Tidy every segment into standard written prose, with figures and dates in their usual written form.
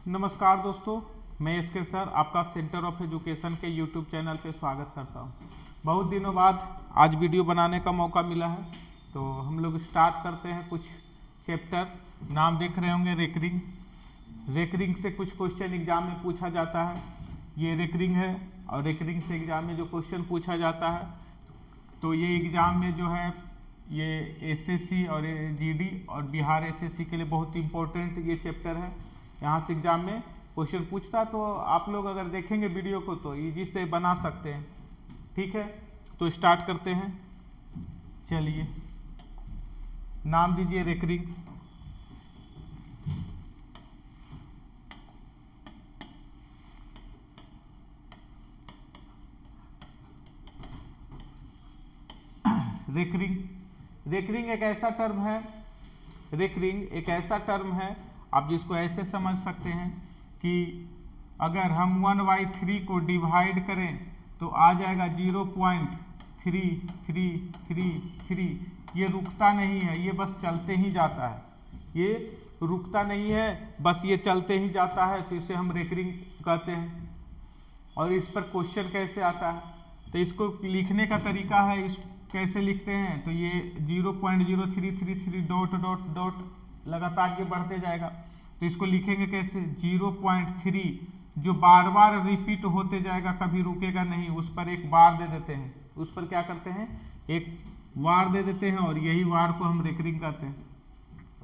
नमस्कार दोस्तों, मैं एसके सर आपका सेंटर ऑफ एजुकेशन के यूट्यूब चैनल पे स्वागत करता हूँ। बहुत दिनों बाद आज वीडियो बनाने का मौका मिला है, तो हम लोग स्टार्ट करते हैं कुछ चैप्टर। नाम देख रहे होंगे रेकरिंग। रेकरिंग से कुछ क्वेश्चन एग्जाम में पूछा जाता है। ये रेकरिंग है और रेकरिंग से एग्जाम में जो क्वेश्चन पूछा जाता है, तो ये एग्ज़ाम में जो है ये एसएससी और जीडी और बिहार एसएससी के लिए बहुत इंपॉर्टेंट ये चैप्टर है। यहाँ से एग्जाम में क्वेश्चन पूछता, तो आप लोग अगर देखेंगे वीडियो को तो इजी से बना सकते हैं। ठीक है, तो स्टार्ट करते हैं। चलिए, नाम दीजिए रेकरिंग। रेकरिंग रेकरिंग एक ऐसा टर्म है, रेकरिंग एक ऐसा टर्म है, आप जिसको ऐसे समझ सकते हैं कि अगर हम 1/3 को डिवाइड करें तो आ जाएगा 0.3333। ये रुकता नहीं है, ये बस चलते ही जाता है। ये रुकता नहीं है, बस ये चलते ही जाता है, तो इसे हम रेकरिंग कहते हैं। और इस पर क्वेश्चन कैसे आता है, तो इसको लिखने का तरीका है, इस कैसे लिखते हैं, तो ये 0.0333 डॉट डॉट डॉट लगातार ये बढ़ते जाएगा। तो इसको लिखेंगे कैसे, 0.3 जो बार बार रिपीट होते जाएगा, कभी रुकेगा नहीं, उस पर एक बार दे देते हैं। उस पर क्या करते हैं, एक वार दे देते हैं, और यही वार को हम रेकरिंग कहते हैं।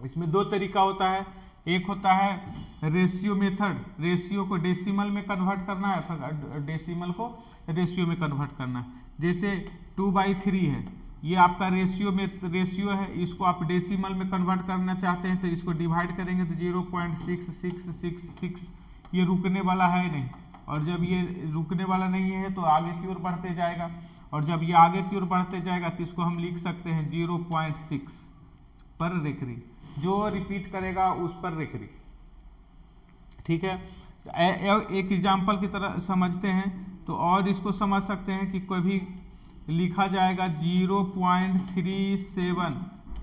इसमें दो तरीका होता है। एक होता है रेशियो मेथड, रेशियो को डेसिमल में कन्वर्ट करना है, फिर डेसिमल को रेशियो में कन्वर्ट करना है। जैसे 2/3 है, ये आपका रेशियो है, इसको आप डेसिमल में कन्वर्ट करना चाहते हैं तो इसको डिवाइड करेंगे तो 0.6666। ये रुकने वाला है नहीं, और जब ये रुकने वाला नहीं है तो आगे की ओर बढ़ते जाएगा, और जब ये आगे की ओर बढ़ते जाएगा तो इसको हम लिख सकते हैं 0.6 पर रेकरिंग। जो रिपीट करेगा उस पर रेकरिंग। ठीक है, एक एग्जाम्पल की तरह समझते हैं तो और इसको समझ सकते हैं कि कोई भी लिखा जाएगा 0.37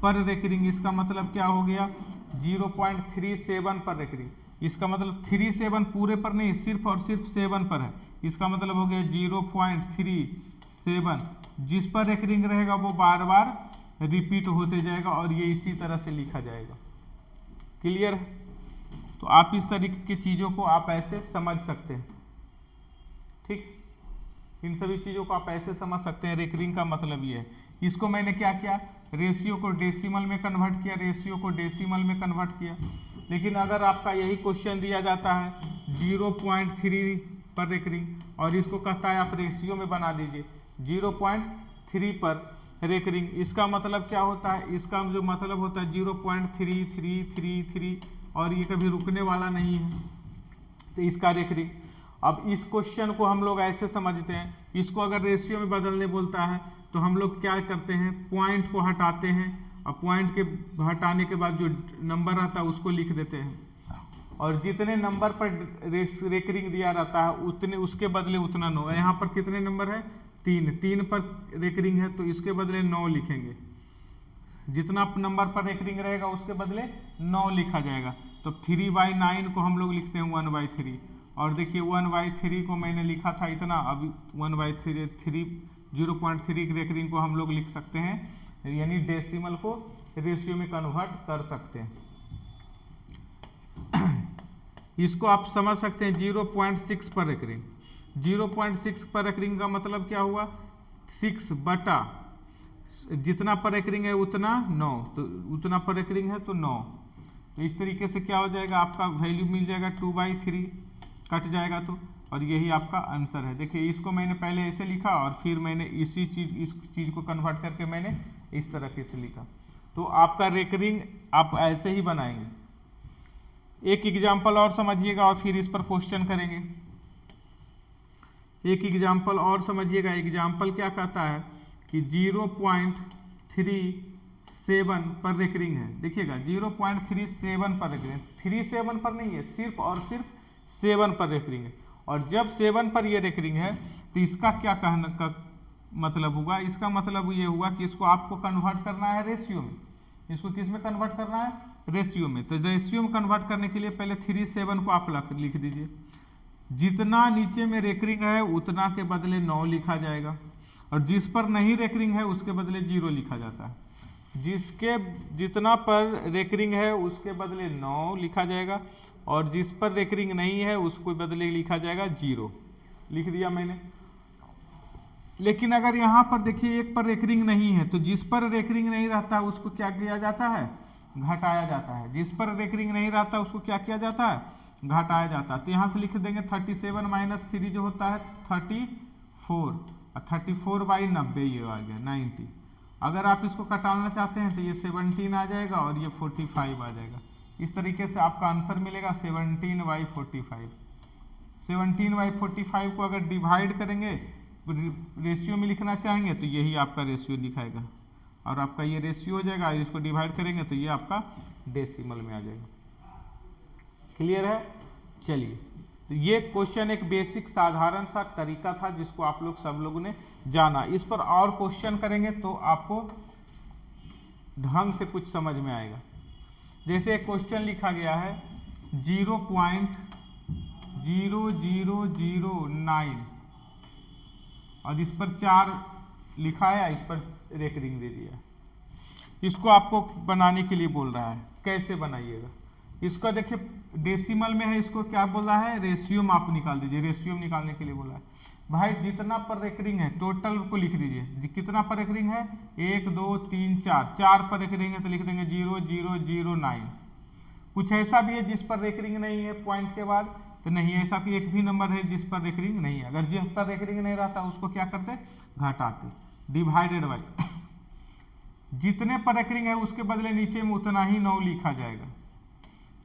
पर रेकरिंग। इसका मतलब क्या हो गया, 0.37 पर रेकरिंग। इसका मतलब 37 पूरे पर नहीं, सिर्फ और सिर्फ 7 पर है। इसका मतलब हो गया 0.37। जिस पर रेकरिंग रहेगा वो बार बार रिपीट होते जाएगा, और ये इसी तरह से लिखा जाएगा। क्लियर है? तो आप इस तरीके की चीज़ों को आप ऐसे समझ सकते हैं। ठीक, इन सभी चीज़ों को आप ऐसे समझ सकते हैं। रेकरिंग का मतलब ये है। इसको मैंने क्या किया, रेशियो को डेसिमल में कन्वर्ट किया, रेशियो को डेसिमल में कन्वर्ट किया। लेकिन अगर आपका यही क्वेश्चन दिया जाता है 0.3 पर रेकरिंग, और इसको कहता है आप रेशियो में बना दीजिए 0.3 पर रेकरिंग, इसका मतलब क्या होता है, इसका जो मतलब होता है 0.3333, और ये कभी रुकने वाला नहीं है, तो इसका रेकरिंग। अब इस क्वेश्चन को हम लोग ऐसे समझते हैं, इसको अगर रेशियो में बदलने बोलता है तो हम लोग क्या करते हैं, पॉइंट को हटाते हैं, और पॉइंट के हटाने के बाद जो नंबर रहता है उसको लिख देते हैं, और जितने नंबर पर रेकरिंग दिया रहता है उतने, उसके बदले उतना 9। यहाँ पर कितने नंबर है, 3 पर रेकरिंग है, तो इसके बदले 9 लिखेंगे। जितना नंबर पर रेकरिंग रहेगा उसके बदले 9 लिखा जाएगा। तो 3/9 को हम लोग लिखते हैं 1/3। और देखिए 1/3 को मैंने लिखा था इतना, अभी 1/3 0.3 रेकरिंग को हम लोग लिख सकते हैं, यानी डेसिमल को रेशियो में कन्वर्ट कर सकते हैं। इसको आप समझ सकते हैं 0.6 पर रेकरिंग। 0.6 पर रेकरिंग का मतलब क्या हुआ, 6 बटा जितना पर रेकरिंग है उतना 9, तो उतना पर रेकरिंग है तो 9। तो इस तरीके से क्या हो जाएगा, आपका वैल्यू मिल जाएगा 2/3, कट जाएगा तो, और यही आपका आंसर है। देखिए इसको मैंने पहले ऐसे लिखा, और फिर मैंने इस चीज़ को कन्वर्ट करके मैंने इस तरीके से लिखा। तो आपका रेकरिंग आप ऐसे ही बनाएंगे। एक एग्जाम्पल और समझिएगा और फिर इस पर क्वेश्चन करेंगे। एक एग्जाम्पल और समझिएगा। एग्जाम्पल क्या कहता है कि 0.37 पर रेकरिंग है। देखिएगा 0.37 पर रेकरिंग, 37 पर नहीं है, सिर्फ और सिर्फ 7 पर रेकरिंग है। और जब 7 पर ये रेकरिंग है तो इसका क्या कहना का मतलब हुआ, इसका मतलब ये हुआ कि इसको आपको कन्वर्ट करना है रेशियो में। इसको किस में कन्वर्ट करना है, रेशियो में। तो रेशियो में कन्वर्ट करने के लिए पहले 37 को आप लिख दीजिए। जितना नीचे में रेकरिंग है उतना के बदले 9 लिखा जाएगा, और जिस पर नहीं रेकरिंग है उसके बदले 0 लिखा जाता है। जिसके जितना पर रेकरिंग है उसके बदले 9 लिखा जाएगा, और जिस पर रेकरिंग नहीं है उसको बदले लिखा जाएगा 0। लिख दिया मैंने। लेकिन अगर यहाँ पर देखिए एक पर रेकरिंग नहीं है, तो जिस पर रेकरिंग नहीं रहता उसको क्या किया जाता है, घटाया जाता है। जिस पर रेकरिंग नहीं रहता उसको क्या किया जाता है, घटाया जाता है। तो यहाँ से लिख देंगे 37 - 3 जो होता है 34, और 34/90 ये आ गया 90। अगर आप इसको घटाना चाहते हैं तो ये 17 आ जाएगा और ये 45 आ जाएगा। इस तरीके से आपका आंसर मिलेगा 17/45। 17/45 को अगर डिवाइड करेंगे, रेशियो में लिखना चाहेंगे तो यही आपका रेशियो दिखाएगा, और आपका ये रेशियो हो जाएगा। इसको डिवाइड करेंगे तो ये आपका डेसिमल में आ जाएगा। क्लियर है? चलिए, तो ये क्वेश्चन एक बेसिक साधारण सा तरीका था जिसको आप लोग सब लोगों ने जाना। इस पर और क्वेश्चन करेंगे तो आपको ढंग से कुछ समझ में आएगा। जैसे एक क्वेश्चन लिखा गया है 0.0009 और इस पर 4 लिखा है, इस पर रेकरिंग दे दिया। इसको आपको बनाने के लिए बोल रहा है, कैसे बनाइएगा। इसको देखिए डेसिमल में है, इसको क्या बोल रहा है, रेशियो में आप निकाल दीजिए। रेशियो में निकालने के लिए बोला है भाई जितना पर रेकरिंग है टोटल को लिख दीजिए। कितना पर रेकरिंग है, 1 2 3 4, 4 पर रेकरिंग है तो लिख देंगे 0.0009। कुछ ऐसा भी है जिस पर रेकरिंग नहीं है पॉइंट के बाद, तो नहीं, ऐसा भी एक भी नंबर है जिस पर रेकरिंग नहीं है। अगर जिस पर रेकरिंग नहीं रहता उसको क्या करते, घटाते। डिवाइडेड बाय जितने पर रेकरिंग है उसके बदले नीचे में उतना ही 9 लिखा जाएगा।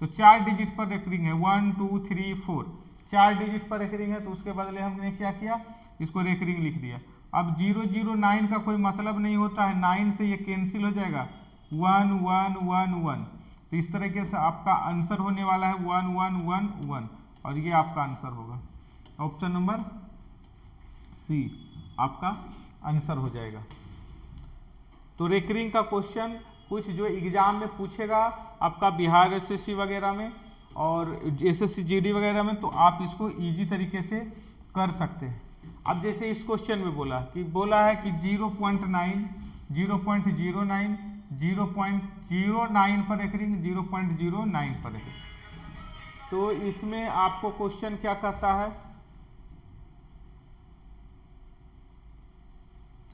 तो 4 डिजिट पर रेकरिंग है 1 2 3 4, 4 डिजिट पर रेकरिंग है तो उसके बदले हमने क्या किया, इसको रेकरिंग लिख दिया। अब 009 का कोई मतलब नहीं होता है, 9 से ये कैंसिल हो जाएगा, 1 1 1 1। तो इस तरीके से आपका आंसर होने वाला है 1 1 1 1, और ये आपका आंसर होगा। ऑप्शन नंबर सी आपका आंसर हो जाएगा। तो रेकरिंग का क्वेश्चन कुछ जो एग्जाम में पूछेगा आपका बिहार एसएससी वगैरह में और एसएससी जीडी वगैरह में, तो आप इसको इजी तरीके से कर सकते हैं। अब जैसे इस क्वेश्चन में बोला है कि 0.9 0.09 0.09 पर रेकरिंग 0.09 पर रेकरिंग। तो इसमें आपको क्वेश्चन क्या कहता है,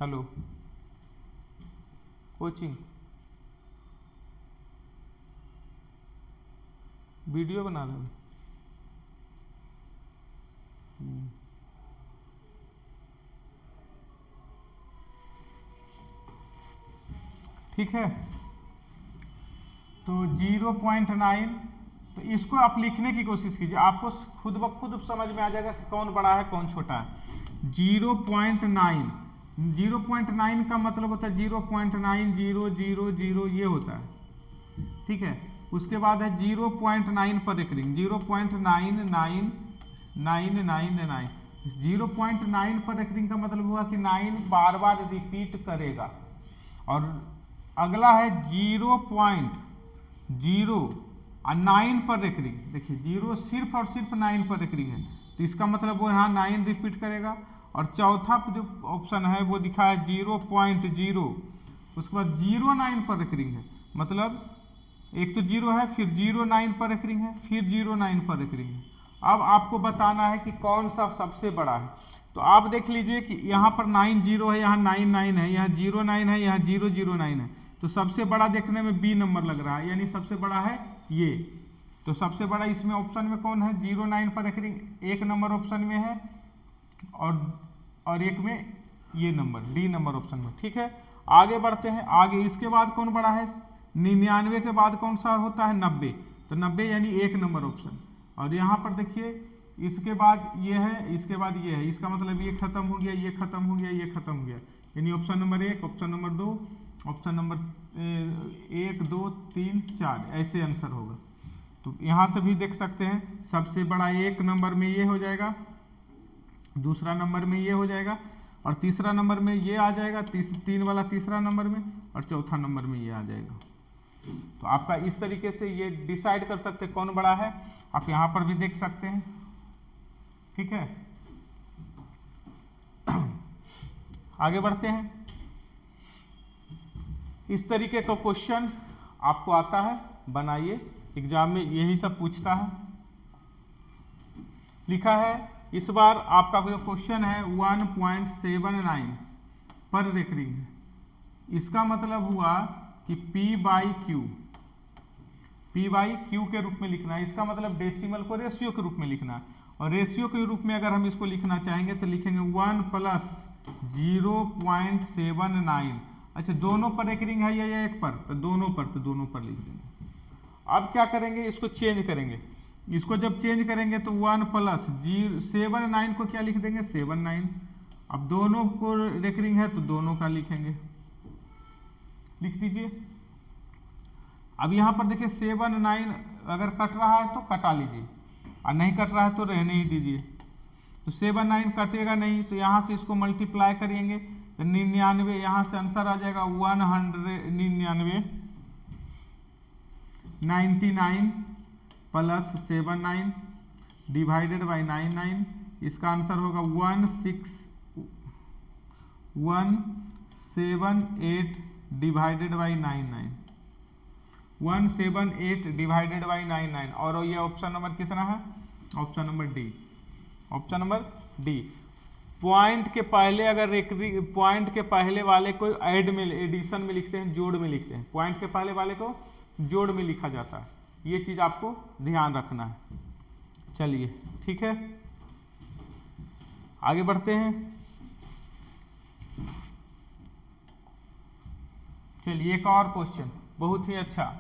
हेलो कोचिंग वीडियो बना रहे हैं। ठीक है, तो 0.9, तो इसको आप लिखने की कोशिश कीजिए, आपको खुद ब खुद समझ में आ जाएगा कि कौन बड़ा है कौन छोटा है। 0.9 का मतलब होता है 0.9000 ये होता है, ठीक है। उसके बाद है 0.9 पर रेकरिंग 0.99999। 0.9 पर रेकरिंग का मतलब हुआ कि 9 बार बार रिपीट करेगा। और अगला है 0.09 पर रेकरिंग, देखिए 0 सिर्फ और सिर्फ 9 पर रेकरिंग है, तो इसका मतलब वो यहाँ 9 रिपीट करेगा। और चौथा जो ऑप्शन है वो दिखा है 0.0, उसके बाद 0.9 पर रेकरिंग है, मतलब एक तो 0 है, फिर 0.9 पर रेकरिंग है, फिर 0.9 पर रेकरिंग है। अब आपको बताना है कि कौन सा सबसे बड़ा है। तो आप देख लीजिए कि यहाँ पर 9 0 है, यहाँ 9 9 है, यहाँ 0 9 है, यहाँ 0 0 9 है। तो सबसे बड़ा देखने में बी नंबर लग रहा है, यानी सबसे बड़ा है ये। तो सबसे बड़ा इसमें ऑप्शन में कौन है, 0.9 पर रेकरिंग 1 नंबर ऑप्शन में है, और एक में ये नंबर डी नंबर ऑप्शन में। ठीक है, आगे बढ़ते हैं। आगे इसके बाद कौन बड़ा है, 99 के बाद कौन सा होता है, 90। तो 90 यानी 1 नंबर ऑप्शन। और यहाँ पर देखिए इसके बाद ये है, इसके बाद ये है, इसका मतलब ये खत्म हो गया, ये खत्म हो गया, ये खत्म हो गया, यानी option number 1, option number 2, option number 1 2 3 4 ऐसे आंसर होगा। तो यहाँ से भी देख सकते हैं सबसे बड़ा 1 नंबर में ये हो जाएगा, दूसरा नंबर में ये हो जाएगा, और तीसरा नंबर में ये आ जाएगा, 3 वाला तीसरा नंबर में, और चौथा नंबर में ये आ जाएगा। तो आपका इस तरीके से ये डिसाइड कर सकते हैं कौन बड़ा है। आप यहाँ पर भी देख सकते हैं, ठीक है। आगे बढ़ते हैं। इस तरीके का क्वेश्चन आपको आता है, बनाइए, एग्जाम में यही सब पूछता है। लिखा है इस बार आपका जो क्वेश्चन है 1.79 पर रेकरिंग है। इसका मतलब हुआ कि P बाई क्यू के रूप में लिखना है। इसका मतलब डेसिमल को रेशियो के रूप में लिखना है, और रेशियो के रूप में अगर हम इसको लिखना चाहेंगे तो लिखेंगे 1 + 0.79। अच्छा, दोनों पर रेकरिंग है या एक पर? तो दोनों पर लिख देंगे। अब क्या करेंगे, इसको चेंज करेंगे। इसको जब चेंज करेंगे तो 1 + 79 को क्या लिख देंगे, 79। अब दोनों को रेकरिंग है तो दोनों का लिखेंगे, लिख दीजिए। अब यहाँ पर देखिए 79 अगर कट रहा है तो कटा लीजिए, और नहीं कट रहा है तो रहने ही दीजिए। तो 79 कटेगा नहीं, तो यहाँ से इसको मल्टीप्लाई करेंगे तो 99, यहाँ से आंसर आ जाएगा 199 99 + 79 डिवाइडेड बाई 99। इसका आंसर होगा 178 डिवाइडेड बाई 99, 178 डिवाइडेड बाई 99। और ये ऑप्शन नंबर कितना है, option number D, option number D. Point के पहले अगर पॉइंट के पहले वाले को एडिशन में लिखते हैं, जोड़ में लिखते हैं। पॉइंट के पहले वाले को जोड़ में लिखा जाता है, ये चीज आपको ध्यान रखना है। चलिए ठीक है, आगे बढ़ते हैं। चलिए एक और क्वेश्चन बहुत ही अच्छा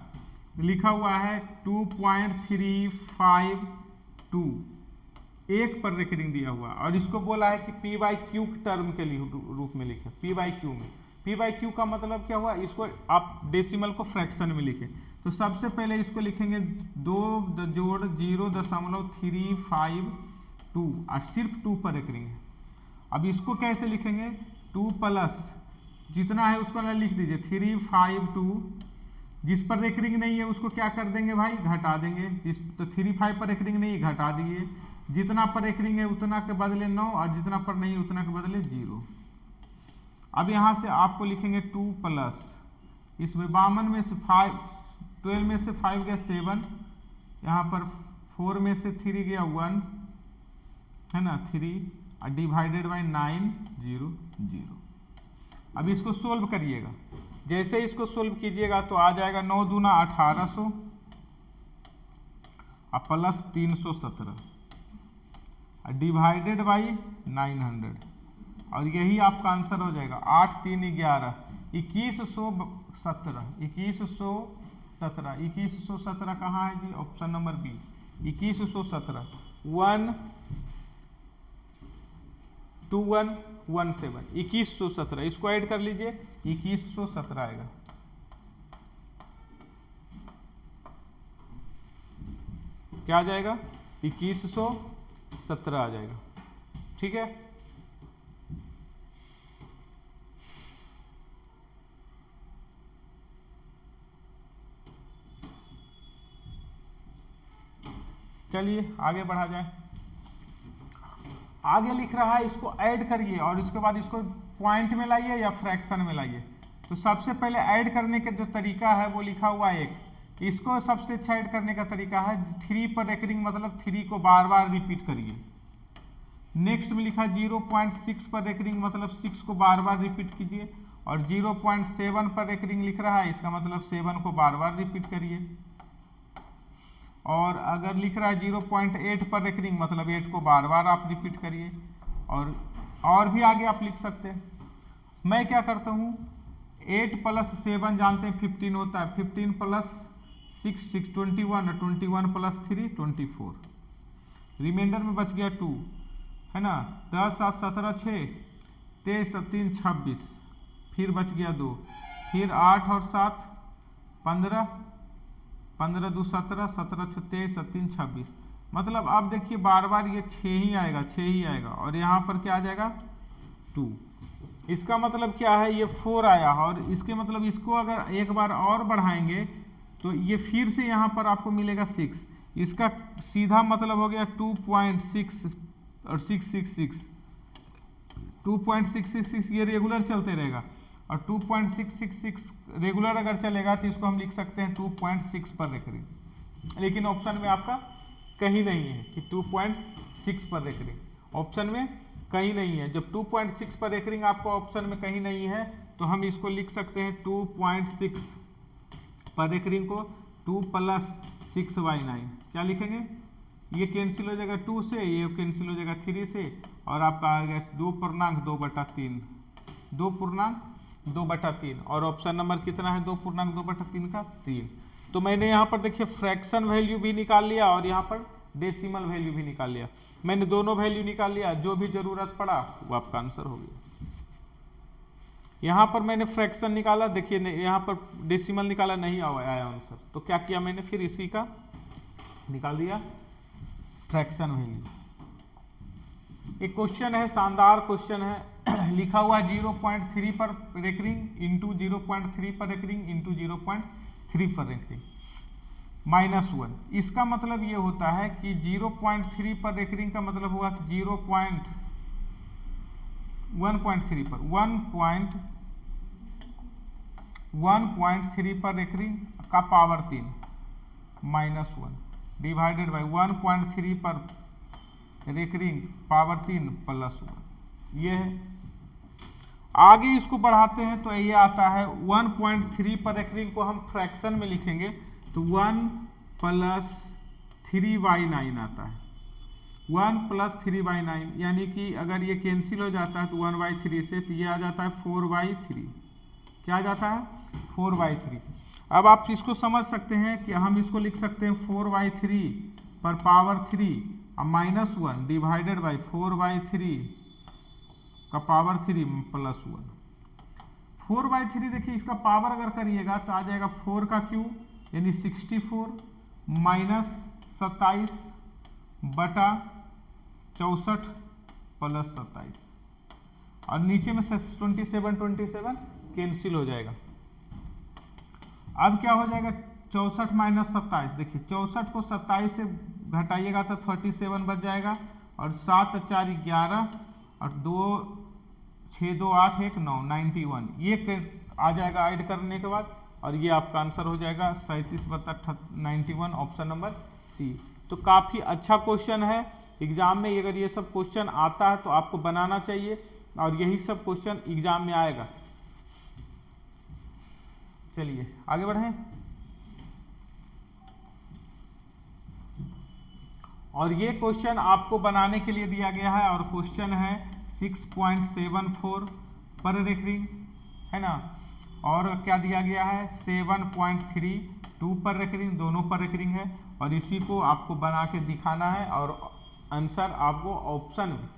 लिखा हुआ है 2.352 एक पर रेकरिंग दिया हुआ, और इसको बोला है कि P/Q टर्म के रूप में लिखे। P/Q में P/Q का मतलब क्या हुआ, इसको आप डेसिमल को फ्रैक्शन में लिखें। तो सबसे पहले इसको लिखेंगे 2.0.352 और सिर्फ 2 पर रेकरिंग है। अब इसको कैसे लिखेंगे, 2 प्लस जितना है उसको लिख दीजिए 352। जिस पर रेकरिंग नहीं है उसको क्या कर देंगे भाई, घटा देंगे। जिस तो 35 पर रेकरिंग नहीं है, घटा दिए। जितना पर रेकरिंग है उतना के बदले 9, और जितना पर नहीं उतना के बदले 0। अब यहाँ से आपको लिखेंगे 2 प्लस, इसमें 52 में से 5, 12 में से 5 गया 7, यहाँ पर 4 में से 3 गया 1 है ना, 3, और डिवाइडेड बाई 9 0 0। अब इसको सोल्व करिएगा। जैसे इसको सोल्व कीजिएगा तो आ जाएगा 9 दूना 1800 और प्लस 317 डिवाइडेड बाई 900, और यही आपका आंसर हो जाएगा 8 3 11 2117। 2117 कहाँ है जी, ऑप्शन नंबर बी 2117 12117 2117। इसको ऐड कर लीजिए 2117 आएगा। क्या आ जाएगा, 2117 आ जाएगा। ठीक है, चलिए आगे बढ़ा जाए। आगे लिख रहा है इसको ऐड करिए और इसके बाद इसको पॉइंट में लाइए या फ्रैक्शन में लाइए। तो सबसे पहले ऐड करने का जो तरीका है वो लिखा हुआ है x। इसको सबसे अच्छा ऐड करने का तरीका है 3 पर रेकरिंग, मतलब 3 को बार बार रिपीट करिए। नेक्स्ट में लिखा 0.6 पर रेकरिंग, मतलब 6 को बार बार रिपीट कीजिए। और 0.7 पर रेकरिंग लिख रहा है, इसका मतलब 7 को बार बार रिपीट करिए। और अगर लिख रहा है 0.8 पर रेकरिंग, मतलब 8 को बार बार आप रिपीट करिए। और भी आगे आप लिख सकते हैं। मैं क्या करता हूँ, 8 प्लस 7 जानते हैं 15 होता है, 15 प्लस 6 6 21, 21 प्लस 3 24। रिमाइंडर में बच गया 2 है ना, 10 7 17 6 23 3 26, फिर बच गया 2, फिर 8 और 7 15, 15 2 17, 17 23 3 26। मतलब आप देखिए बार बार ये 6 ही आएगा, 6 ही आएगा। और यहाँ पर क्या आ जाएगा 2। इसका मतलब क्या है, ये 4 आया। और इसके मतलब इसको अगर एक बार और बढ़ाएंगे तो ये फिर से यहाँ पर आपको मिलेगा 6, इसका सीधा मतलब हो गया 2.6 और 666, 2.666 ये रेगुलर चलते रहेगा, और 2.666 रेगुलर अगर चलेगा तो इसको हम लिख सकते हैं 2.6 पर रेकरिंग, लेकिन ऑप्शन में आपका कहीं नहीं है कि 2.6 पर रेकरिंग, ऑप्शन में कहीं नहीं है। जब 2.6 पर रेकरिंग आपको ऑप्शन में कहीं नहीं है तो हम इसको लिख सकते हैं 2.6 पर रेकरिंग को 2 + 6/9, क्या लिखेंगे, ये कैंसिल हो जाएगा 2 से, ये कैंसिल हो जाएगा 3 से, और आपका आ गया 2.2/3, 2.2/3, और ऑप्शन नंबर कितना है 2.2/3 का 3। तो मैंने यहाँ पर देखिए फ्रैक्शन वैल्यू भी निकाल लिया और यहाँ पर डेसिमल वैल्यू भी निकाल लिया, मैंने दोनों वैल्यू निकाल लिया, जो भी जरूरत पड़ा वो आपका आंसर हो गया। यहाँ पर मैंने फ्रैक्शन निकाला, देखिए यहाँ पर डेसिमल निकाला, नहीं आया आंसर, तो क्या किया मैंने फिर इसी का निकाल दिया फ्रैक्शन वैल्यू। एक क्वेश्चन है, शानदार क्वेश्चन है, लिखा हुआ 0.3 पर रेकरिंग इंटू 0.3 पर रेकरिंग इंटू 0.3 पर रेकरिंग -1। इसका मतलब ये होता है कि 0.3 पर रेकरिंग का मतलब हुआ कि 1.3 पर 1.3 पर रेकरिंग का पावर 3 -1 डिवाइडेड बाई 1.3 पर रेकरिंग पावर 3 +1, ये है। आगे इसको बढ़ाते हैं तो ये आता है 1.3 पर रेकरिंग को हम फ्रैक्शन में लिखेंगे तो 1 + 3/9 आता है, 1 + 3/9, यानी कि अगर ये कैंसिल हो जाता है तो 1/3 से, तो ये आ जाता है 4/3, क्या आ जाता है 4/3। अब आप इसको समझ सकते हैं कि हम इसको लिख सकते हैं 4/3 पर पावर 3 -1 डिवाइडेड बाई 4/3 का पावर 3 +1। 4/3 देखिए इसका पावर अगर करिएगा तो आ जाएगा 4 का क्यूब यानी 64 -27 बटा 64 + 27, और नीचे में 27 कैंसिल हो जाएगा। अब क्या हो जाएगा 64 - 27, देखिए 64 को 27 से घटाइएगा तो 37 बच जाएगा, और 7 × 4 = 11, और 2 6 2 8 1 9 91, ये आ जाएगा ऐड करने के बाद, और ये आपका आंसर हो जाएगा 37/91, ऑप्शन नंबर सी। तो काफ़ी अच्छा क्वेश्चन है, एग्जाम में अगर ये सब क्वेश्चन आता है तो आपको बनाना चाहिए, और यही सब क्वेश्चन एग्जाम में आएगा। चलिए आगे बढ़ें, और ये क्वेश्चन आपको बनाने के लिए दिया गया है, और क्वेश्चन है 6.74 पर रेकरिंग, है ना, और क्या दिया गया है 7.32 पर रेकरिंग, दोनों पर रेकरिंग है, और इसी को आपको बना के दिखाना है, और आंसर आपको ऑप्शन में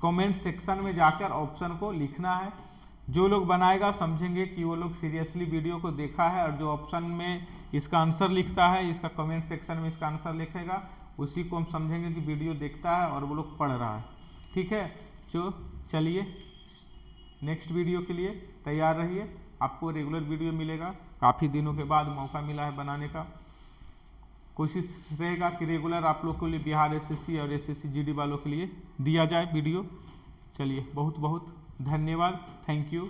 कमेंट सेक्शन में जाकर ऑप्शन को लिखना है। जो लोग बनाएगा समझेंगे कि वो लोग सीरियसली वीडियो को देखा है, और जो ऑप्शन में इसका आंसर लिखता है, इसका कमेंट सेक्शन में इसका आंसर लिखेगा, उसी को हम समझेंगे कि वीडियो देखता है और वो लोग पढ़ रहा है। ठीक है, तो चलिए नेक्स्ट वीडियो के लिए तैयार रहिए, आपको रेगुलर वीडियो मिलेगा। काफ़ी दिनों के बाद मौका मिला है बनाने का, कोशिश रहेगा कि रेगुलर आप लोग के लिए बिहार एसएससी और एसएससी जीडी वालों के लिए दिया जाए वीडियो। चलिए बहुत बहुत धन्यवाद, थैंक यू।